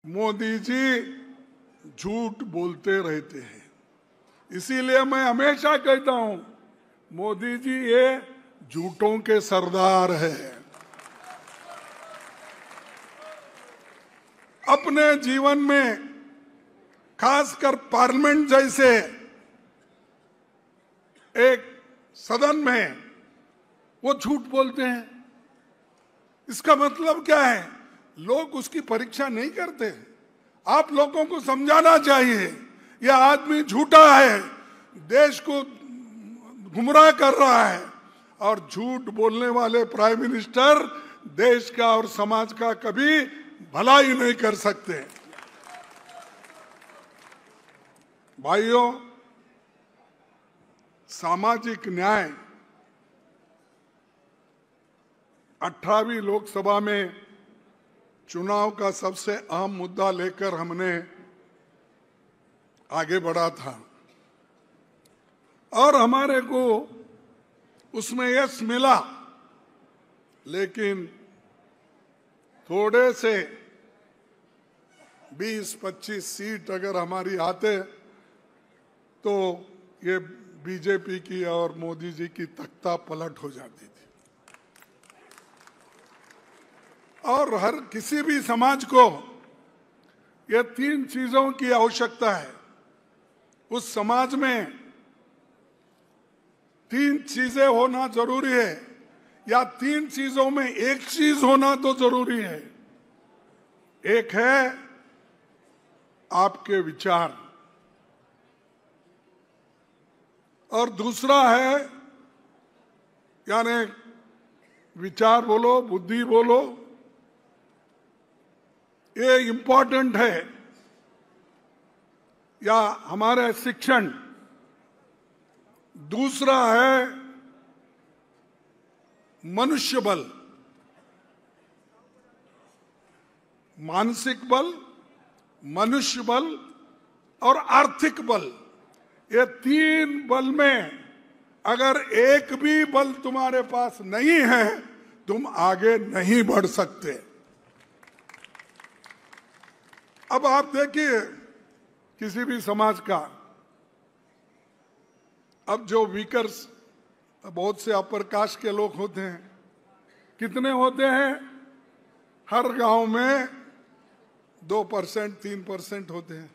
मोदी जी झूठ बोलते रहते हैं, इसीलिए मैं हमेशा कहता हूं मोदी जी ये झूठों के सरदार हैं। अपने जीवन में खासकर पार्लियामेंट जैसे एक सदन में वो झूठ बोलते हैं। इसका मतलब क्या है? लोग उसकी परीक्षा नहीं करते। आप लोगों को समझाना चाहिए यह आदमी झूठा है, देश को गुमराह कर रहा है, और झूठ बोलने वाले प्राइम मिनिस्टर देश का और समाज का कभी भलाई नहीं कर सकते। भाइयों, सामाजिक न्याय 18वीं लोकसभा में चुनाव का सबसे अहम मुद्दा लेकर हमने आगे बढ़ा था और हमारे को उसमें यश मिला, लेकिन थोड़े से 20-25 सीट अगर हमारी आते तो ये बीजेपी की और मोदी जी की तख्ता पलट हो जाती थी। और हर किसी भी समाज को ये 3 चीजों की आवश्यकता है। उस समाज में 3 चीजें होना जरूरी है, या 3 चीजों में एक चीज होना तो जरूरी है। एक है आपके विचार, और दूसरा है यानी विचार बोलो, बुद्धि बोलो, ये इंपॉर्टेंट है, या हमारे शिक्षण। दूसरा है मनुष्य बल, मानसिक बल, मनुष्य बल और आर्थिक बल। ये 3 बल में अगर एक भी बल तुम्हारे पास नहीं है, तुम आगे नहीं बढ़ सकते। अब आप देखिए किसी भी समाज का, अब जो वीकर्स, बहुत से अपर कास्ट के लोग होते हैं, कितने होते हैं? हर गांव में 2%, 3% होते हैं।